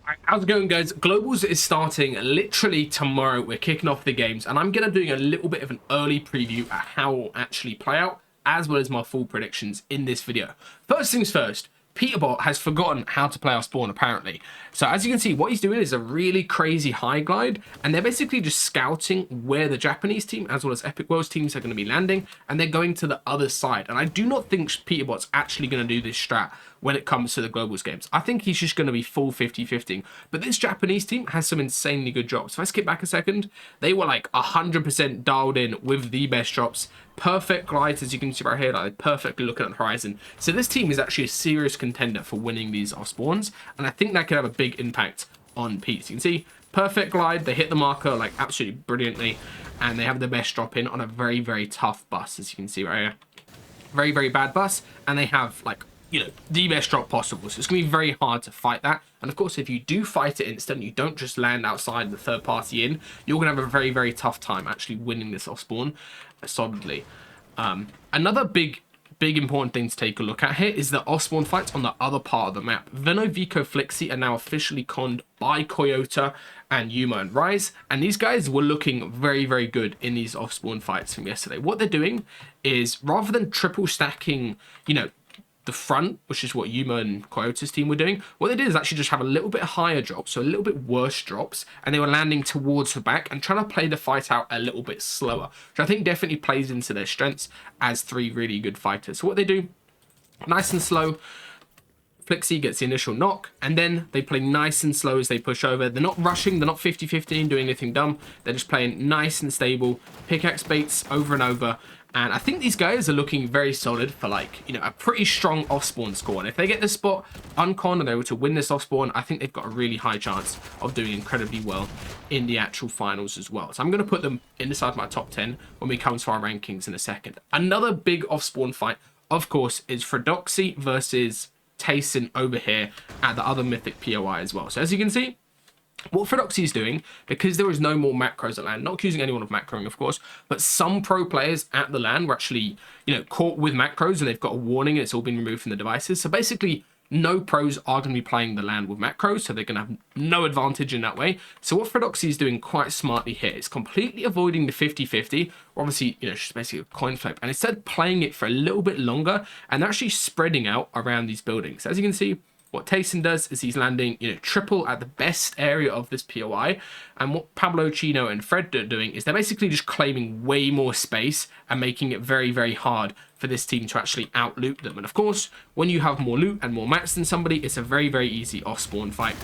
How's it going, guys? Globals is starting literally tomorrow. We're kicking off the games, and I'm going to be doing a little bit of an early preview at how it will actually play out, as well as my full predictions in this video. First things first, Peterbot has forgotten how to play our spawn, apparently. So as you can see, what he's doing is a really crazy high glide, and they're basically just scouting where the Japanese team, as well as Epic Worlds teams, are going to be landing, and they're going to the other side. And I do not think Peterbot's actually going to do this strat when it comes to the Globals games. I think he's just going to be full 50-50. But this Japanese team has some insanely good drops. If I skip back a second, they were like 100% dialed in with the best drops. Perfect glides, as you can see right here, like perfectly looking at the horizon. So this team is actually a serious contender for winning these off spawns, and I think that could have a big impact on Pete. So you can see, perfect glide, they hit the marker like absolutely brilliantly, and they have the best drop in on a very, very tough bus, as you can see right here. Very, very bad bus, and they have like, you know, the best drop possible. So it's going to be very hard to fight that. And of course, if you do fight it instant, you don't just land outside the third party in, you're going to have a very, very tough time actually winning this off spawn solidly. Another big important thing to take a look at here is the off spawn fights on the other part of the map. Veno, Vico, Flixi are now officially conned by Coyota and Yuma and Rise, and these guys were looking very, very good in these off spawn fights from yesterday. What they're doing is, rather than triple stacking, you know, the front, which is what Yuma and Coyota's team were doing, what they did is actually just have a little bit higher drops, so a little bit worse drops, and they were landing towards the back and trying to play the fight out a little bit slower, which I think definitely plays into their strengths as three really good fighters. So what they do, nice and slow, Flixi gets the initial knock, and then they play nice and slow as they push over. They're not rushing, they're not 50-50 and doing anything dumb, they're just playing nice and stable, pickaxe baits over and over. And I think these guys are looking very solid for, like, you know, a pretty strong off-spawn score. And if they get this spot uncon and they're able to win this off-spawn, I think they've got a really high chance of doing incredibly well in the actual finals as well. So I'm going to put them inside my top 10 when we come to our rankings in a second. Another big off-spawn fight, of course, is Fredoxy versus Tayson over here at the other Mythic POI as well. So as you can see, what Fredoxy is doing, because there is no more macros at LAN, not accusing anyone of macroing, of course, but some pro players at the LAN were actually, you know, caught with macros and they've got a warning and it's all been removed from the devices. So basically, no pros are going to be playing the LAN with macros, so they're going to have no advantage in that way. So what Fredoxy is doing quite smartly here is completely avoiding the 50-50, or obviously, you know, just basically a coin flip, and instead playing it for a little bit longer and actually spreading out around these buildings. As you can see, what Tayson does is he's landing, you know, triple at the best area of this POI. And what Pablo, Chino, and Fred are doing is they're basically just claiming way more space and making it very, very hard for this team to actually out-loot them. And of course, when you have more loot and more mats than somebody, it's a very, very easy off-spawn fight.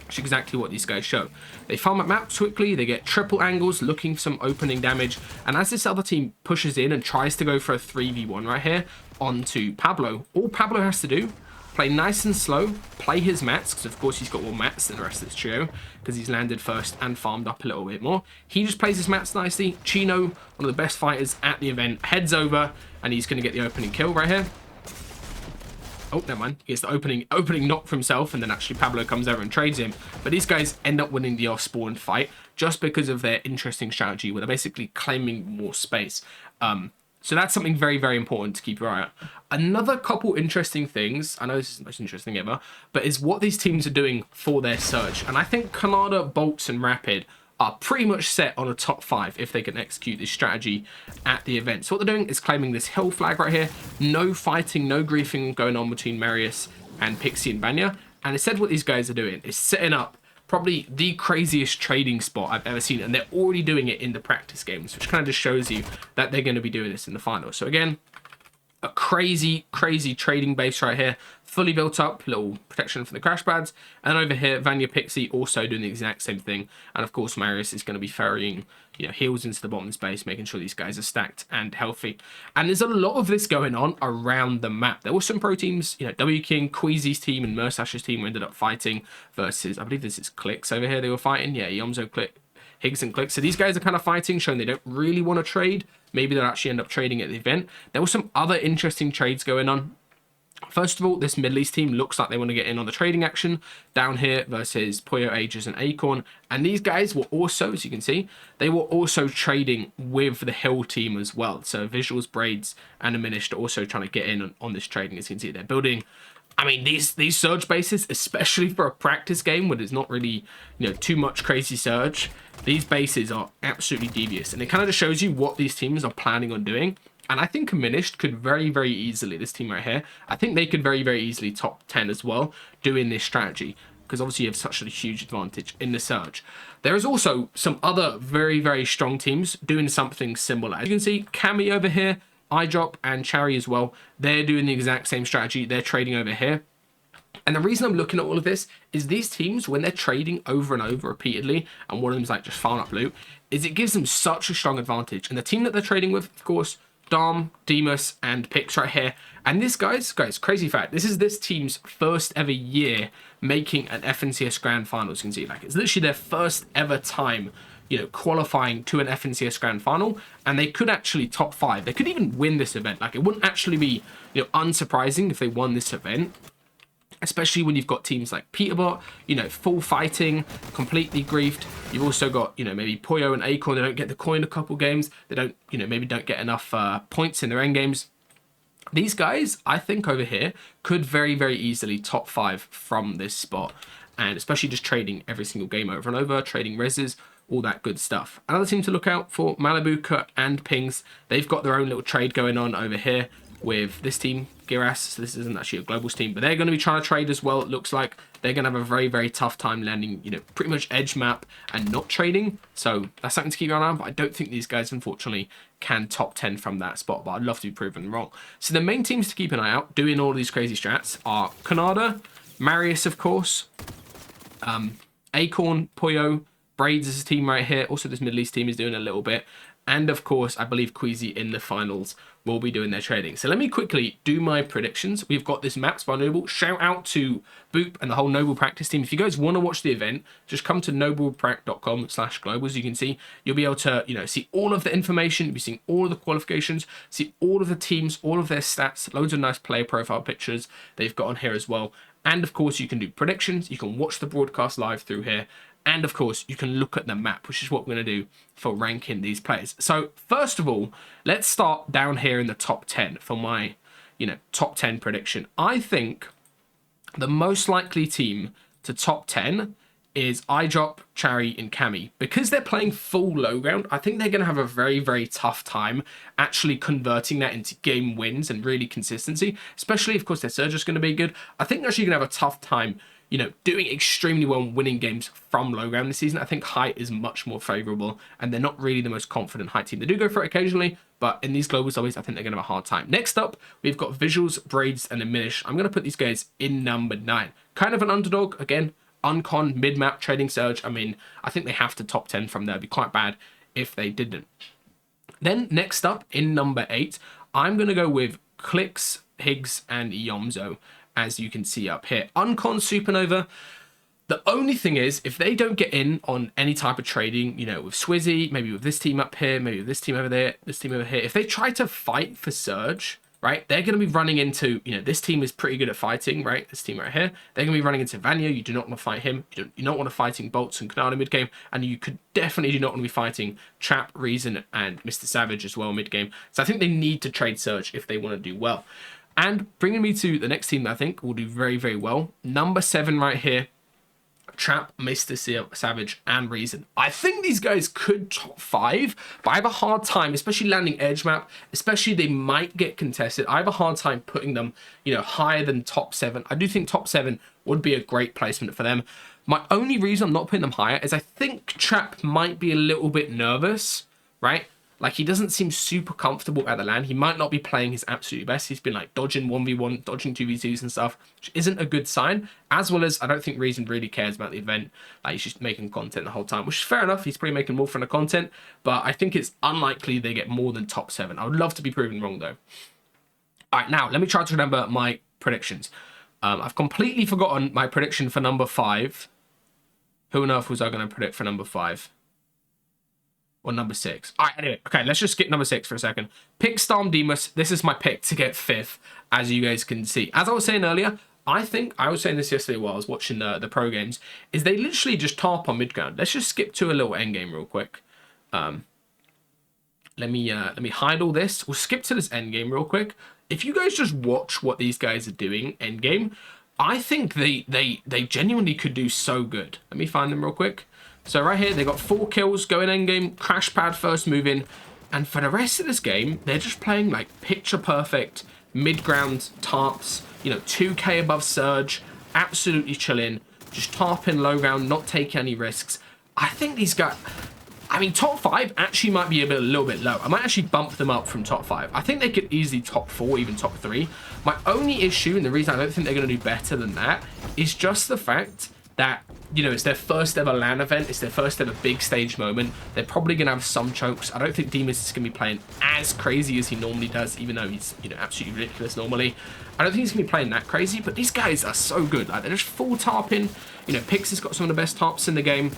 Which is exactly what these guys show. They farm up maps quickly, they get triple angles, looking for some opening damage. And as this other team pushes in and tries to go for a 3v1 right here onto Pablo, all Pablo has to do, play nice and slow, play his mats, because of course he's got more mats than the rest of this trio, because he's landed first and farmed up a little bit more. He just plays his mats nicely. Chino, one of the best fighters at the event, heads over, and he's going to get the opening kill right here. Oh, never mind. He gets the opening knock for himself, and then actually Pablo comes over and trades him. But these guys end up winning the off-spawn fight just because of their interesting strategy, where they're basically claiming more space. So that's something very, very important to keep your eye on. Another couple interesting things, I know this is the most interesting ever, but is what these teams are doing for their surge. And I think Canada, Bolts, and Rapid are pretty much set on a top 5 if they can execute this strategy at the event. So what they're doing is claiming this hill flag right here. No fighting, no griefing going on between Marius and Pixie and Banya. And instead what these guys are doing is setting up probably the craziest trading spot I've ever seen, and they're already doing it in the practice games, which kind of just shows you that they're going to be doing this in the finals. So again, a crazy trading base right here, fully built up, little protection from the crash pads. And over here, Vanya Pixie also doing the exact same thing. And of course, Marius is going to be ferrying, you know, heals into the bottom space, making sure these guys are stacked and healthy. And there's a lot of this going on around the map. There were some pro teams, you know, W King, Queasy's team, and Mersash's team ended up fighting versus, I believe this is Clicks over here they were fighting. Yeah, Yomzo, Click, Higgs, and Click. So these guys are kind of fighting, showing they don't really want to trade. Maybe they'll actually end up trading at the event. There were some other interesting trades going on. First of all, this Middle East team looks like they want to get in on the trading action down here versus Poyo, Ages, and Acorn. And these guys were also, as you can see, they were also trading with the Hill team as well. So Visuals, Braids, and Diminished are also trying to get in on this trading. As you can see, they're building I mean, these surge bases, especially for a practice game where there's not really, too much crazy surge, these bases are absolutely devious. And it kind of just shows you what these teams are planning on doing. And I think Diminished could very, very easily, this team right here, I think they could very, very easily top 10 as well doing this strategy. Because obviously you have such a huge advantage in the surge. There is also some other very, very strong teams doing something similar. As you can see, Cami over here, iDrop and Cherry as well, they're doing the exact same strategy. They're trading over here. And the reason I'm looking at all of this is these teams, when they're trading over and over repeatedly, and one of them's like just farming up loot, is it gives them such a strong advantage. And the team that they're trading with, of course, Dom, Demus, and Pix right here. And this, guys, crazy fact, this is this team's first ever year making an FNCS Grand Finals. You can see, like, it's literally their first ever time, qualifying to an FNCS Grand Final, and they could actually top 5. They could even win this event. Like, it wouldn't actually be, unsurprising if they won this event. Especially when you've got teams like Peterbot, full fighting, completely griefed. You've also got, maybe Puyo and Acorn. They don't get the coin a couple games. They don't, maybe don't get enough points in their end games. These guys, I think over here, could very, very easily top 5 from this spot. And especially just trading every single game over and over, trading reses, all that good stuff. Another team to look out for, Malibu, Kurt, and Pings. They've got their own little trade going on over here with this team, Giras. So this isn't actually a globals team, but they're going to be trying to trade as well. It looks like they're going to have a very, very tough time landing, pretty much edge map and not trading. So that's something to keep an eye on, but I don't think these guys, unfortunately, can top 10 from that spot, but I'd love to be proven wrong. So the main teams to keep an eye out doing all these crazy strats are Canada, Marius, of course, Acorn, Puyo, Braids is a team right here. Also, this Middle East team is doing a little bit. And of course, I believe Queasy in the finals will be doing their trading. So let me quickly do my predictions. We've got this Maps by Noble. Shout out to Boop and the whole Noble practice team. If you guys want to watch the event, just come to nobleprac.com/globals. You can see, you'll be able to, see all of the information. You'll be seeing all of the qualifications, see all of the teams, all of their stats, loads of nice player profile pictures they've got on here as well. And of course, you can do predictions. You can watch the broadcast live through here. And of course, you can look at the map, which is what we're going to do for ranking these players. So first of all, let's start down here in the top 10 for my, top 10 prediction. I think the most likely team to top 10 is iDrop, Cherry, and Cami. Because they're playing full low ground, I think they're going to have a very, very tough time actually converting that into game wins and really consistency. Especially, of course, their surge is going to be good. I think they're actually going to have a tough time doing extremely well winning games from low ground this season. I think height is much more favorable, and they're not really the most confident height team. They do go for it occasionally, but in these global zombies, I think they're going to have a hard time. Next up, we've got Visuals, Braids, and Diminish. I'm going to put these guys in number 9. Kind of an underdog, again, uncon, mid-map, trading surge. I mean, I think they have to top 10 from there. It'd be quite bad if they didn't. Then next up, in number 8, I'm going to go with Clicks, Higgs, and Yomzo. As you can see up here, Uncon, Supernova. The only thing is, if they don't get in on any type of trading, with Swizzy, maybe with this team up here, maybe with this team over there, this team over here, if they try to fight for Surge, right, they're going to be running into, this team is pretty good at fighting, right, this team right here. They're going to be running into Vanya. You do not want to fight him. You don't want to fighting Bolts and Canada mid game, and you could definitely do not want to be fighting Trap, Reason, and Mr. Savage as well mid game. So I think they need to trade Surge if they want to do well. And bringing me to the next team that I think will do very, very well. Number 7 right here. Trap, Mr. Savage, and Reason. I think these guys could top 5, but I have a hard time, especially landing edge map, especially they might get contested. I have a hard time putting them, higher than top 7. I do think top 7 would be a great placement for them. My only reason I'm not putting them higher is I think Trap might be a little bit nervous, right? Like, he doesn't seem super comfortable at the LAN. He might not be playing his absolute best. He's been, like, dodging 1v1, dodging 2v2s and stuff, which isn't a good sign. As well as, I don't think Reason really cares about the event. Like, he's just making content the whole time, which is fair enough. He's probably making more from the content. But I think it's unlikely they get more than top 7. I would love to be proven wrong, though. All right, now, let me try to remember my predictions. I've completely forgotten my prediction for number 5. Who on earth was I going to predict for number 5? Or number 6. All right, anyway, okay, let's just skip number 6 for a second. Pick Storm Demus. This is my pick to get 5th, as you guys can see. As I was saying earlier, I think, I was saying this yesterday while I was watching the pro games, is they literally just tarp on mid ground. Let's just skip to a little end game real quick. Let me hide all this. We'll skip to this end game real quick. If you guys just watch what these guys are doing end game, I think they genuinely could do so good. Let me find them real quick. So right here, they got 4 kills going in game, crash pad first move in, and for the rest of this game, they're just playing like picture perfect mid ground tarps, you know, 2k above surge, absolutely chilling, just tarping low ground, not taking any risks. I think these guys, I mean, top 5 actually might be a little bit low. I might actually bump them up from top 5. I think they could easily top 4, even top 3. My only issue, and the reason I don't think they're going to do better than that, is just the fact that, you know, it's their first ever LAN event. It's their first ever big stage moment. They're probably going to have some chokes. I don't think Demas is going to be playing as crazy as he normally does, even though he's, you know, absolutely ridiculous normally. I don't think he's going to be playing that crazy, but these guys are so good. Like, they're just full tarping. You know, Pix has got some of the best tarps in the game.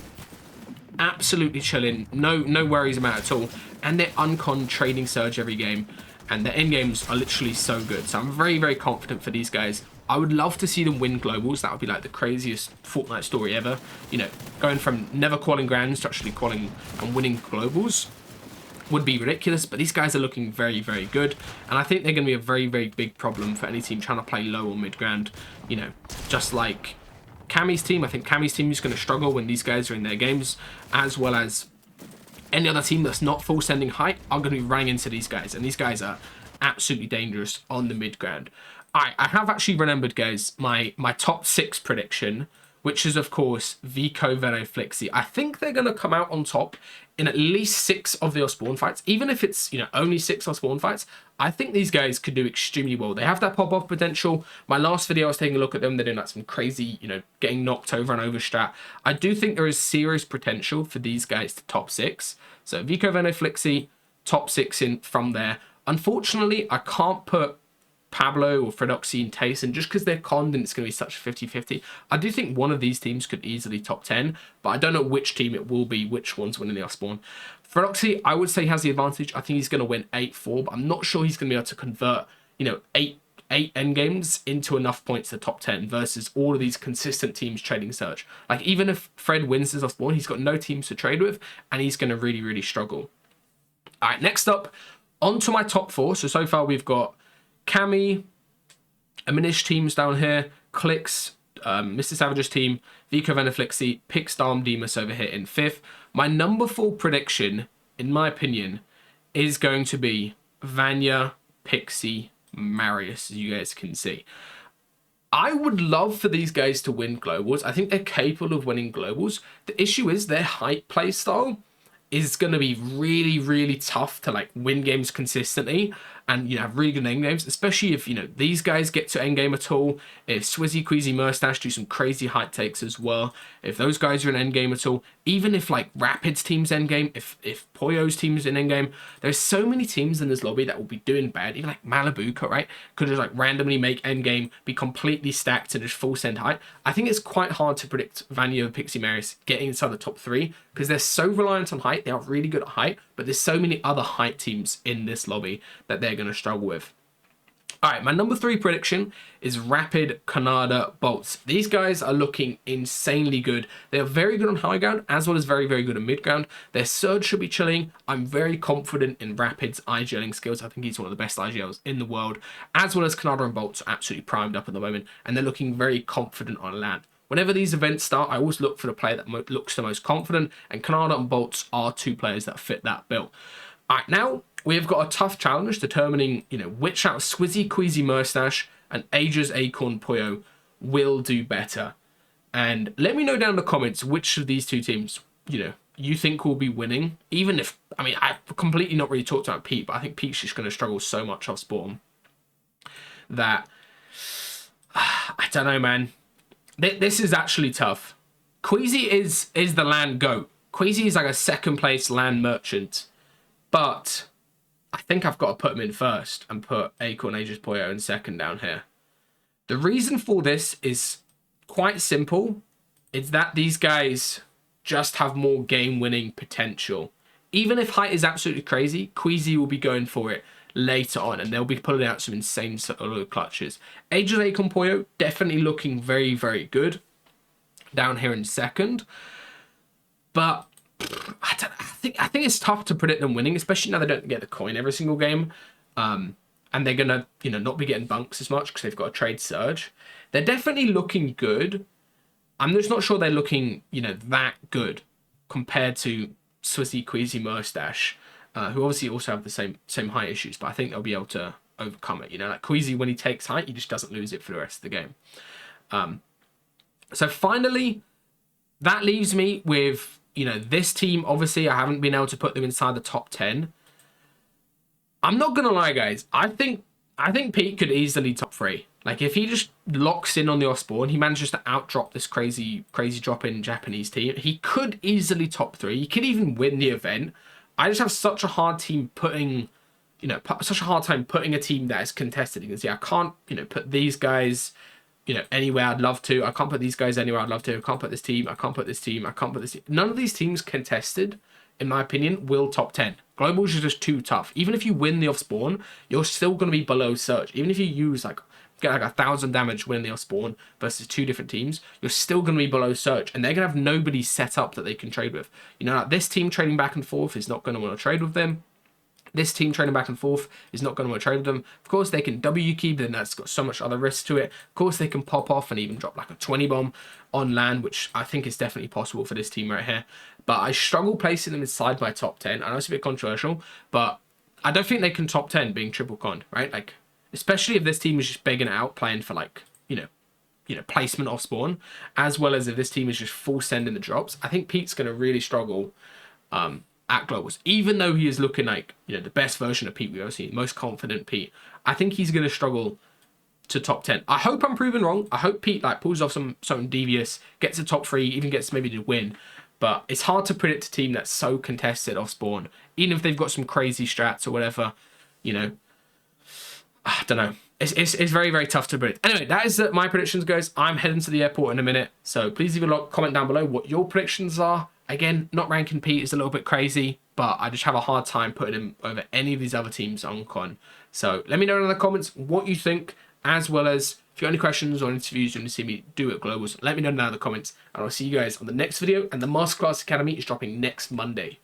Absolutely chilling, no worries about it at all, and they're uncon trading surge every game, and their end games are literally so good. So I'm very confident for these guys. I would love to see them win globals. That would be like the craziest Fortnite story ever. You know, going from never qualling grands to actually qualling and winning globals would be ridiculous, but these guys are looking very good, and I think they're going to be a very big problem for any team trying to play low or mid ground. You know, just like Cammy's team. I think Cammy's team is going to struggle when these guys are in their games, as well as any other team that's not full sending height are going to be running into these guys, and these guys are absolutely dangerous on the mid ground. I have actually remembered, guys, my top 6 prediction, which is of course Vico, Veno, Flixie. I think they're going to come out on top in at least 6 of their spawn fights, even if it's, you know, only 6 of spawn fights. I think these guys could do extremely well. They have that pop-off potential. My last video, I was taking a look at them. They're doing like some crazy, you know, getting knocked over and over strat. I do think there is serious potential for these guys to top 6. So Vico, Veno, Flixie, top 6 in from there. Unfortunately, I can't put Pablo or Fredoxy and Tayson just because they're conned and it's going to be such a 50-50. I do think one of these teams could easily top 10, but I don't know which team it will be, which one's winning the spawn. Fredoxy, I would say, has the advantage. I think he's going to win 8-4, but I'm not sure he's going to be able to convert, you know, 8 end games into enough points to top 10 versus all of these consistent teams trading surge. Like, even if Fred wins this spawn, he's got no teams to trade with, and he's going to really struggle. All right, next up, on to my top 4. So far we've got Cammy, Aminish teams down here, Clicks, Mr. Savage's team, Vico, Veno, Flixie, Pix, Darm, Demas over here in 5th. My number 4 prediction, in my opinion, is going to be Vanya, Pixie, Marius, as you guys can see. I would love for these guys to win globals. I think they're capable of winning globals. The issue is their height play style is going to be really tough to like win games consistently and, you know, have really good end games, especially if, you know, these guys get to end game at all. If Swizzy, Queasy, Murstache do some crazy height takes as well, if those guys are in end game at all, even if like Rapid's team's end game, if Poyo's team's in end game, there's so many teams in this lobby that will be doing bad. Even like Malibu, right, could just like randomly make end game, be completely stacked and just full send height. I think it's quite hard to predict Vanya, Pixie, Marius getting inside the top 3 because they're so reliant on height. They are really good at height, but there's so many other height teams in this lobby that they're going to struggle with. All right, my number 3 prediction is Rapid, Canada, Bolts. These guys are looking insanely good. They are very good on high ground as well as very good on mid ground. Their surge should be chilling. I'm very confident in Rapid's IGLing skills. I think he's one of the best IGLs in the world, as well as Canada and Bolts are absolutely primed up at the moment, and they're looking very confident on land. Whenever these events start, I always look for the player that looks the most confident, and Canada and Bolts are 2 players that fit that bill. All right, now we've got a tough challenge determining, you know, which out of Swizzy, Queasy, Murstache, and Ages, Acorn, Poyo will do better. And let me know down in the comments which of these 2 teams, you know, you think will be winning. Even if, I mean, I've completely not really talked about Pete, but I think Pete's just going to struggle so much off spawn that, I don't know, man. This is actually tough. Queasy is the land goat. Queasy is like a 2nd place land merchant, but I think I've got to put him in first and put Acorn, Aegis, Poyo in 2nd down here. The reason for this is quite simple. It's that these guys just have more game-winning potential. Even if height is absolutely crazy, Queasy will be going for it later on, and they'll be pulling out some insane solo clutches. Aegis, Acorn, Poyo definitely looking very good down here in 2nd, but I think it's tough to predict them winning, especially now they don't get the coin every single game. and they're going to, you know, not be getting bunks as much because they've got a trade surge. They're definitely looking good. I'm just not sure they're looking, you know, that good compared to Swizzy, Queasy, Mustache, who obviously also have the same height issues, but I think they'll be able to overcome it. You know, like Queasy, when he takes height, he just doesn't lose it for the rest of the game. So finally, that leaves me with, you know, this team. Obviously, I haven't been able to put them inside the top 10. I'm not gonna lie, guys. I think Pete could easily top 3. Like, if he just locks in on the off-spawn, he manages to out-drop this crazy drop-in Japanese team, he could easily top 3. He could even win the event. I just have such a hard time putting a team that is contested. You can see I can't, you know, put these guys, you know, anywhere I'd love to. I can't put these guys anywhere I'd love to. I can't put this team. I can't put this team. I can't put this team. None of these teams contested, in my opinion, will top 10. Globals are just too tough. Even if you win the off-spawn, you're still going to be below Surge. Even if you use, like, get like 1,000 damage winning the off-spawn versus 2 different teams, you're still going to be below Surge. And they're going to have nobody set up that they can trade with. You know, like, this team trading back and forth is not going to want to trade with them. This team trading back and forth is not going to want to trade with them. Of course, they can W key, but then that's got so much other risk to it. Of course, they can pop off and even drop like a 20 bomb on land, which I think is definitely possible for this team right here. But I struggle placing them inside my top 10. I know it's a bit controversial, but I don't think they can top 10 being triple conned, right? Like, especially if this team is just begging it out, playing for like, you know, placement off spawn, as well as if this team is just full sending the drops. I think Pete's going to really struggle at Globals, even though he is looking like, you know, the best version of Pete we've ever seen, most confident Pete. I think he's going to struggle to top 10. I hope I'm proven wrong. I hope Pete like pulls off something devious, gets a top 3, even gets maybe to win. But it's hard to predict a team that's so contested off spawn, even if they've got some crazy strats or whatever. You know, I don't know. It's very, very tough to predict. Anyway, that is my predictions, guys. I'm heading to the airport in a minute, so please leave a comment down below what your predictions are. Again, not ranking Pete is a little bit crazy, but I just have a hard time putting him over any of these other teams on con. So let me know in the comments what you think, as well as if you have any questions or interviews you want to see me do at Globals, let me know down in the comments, and I'll see you guys on the next video. And the Masterclass Academy is dropping next Monday.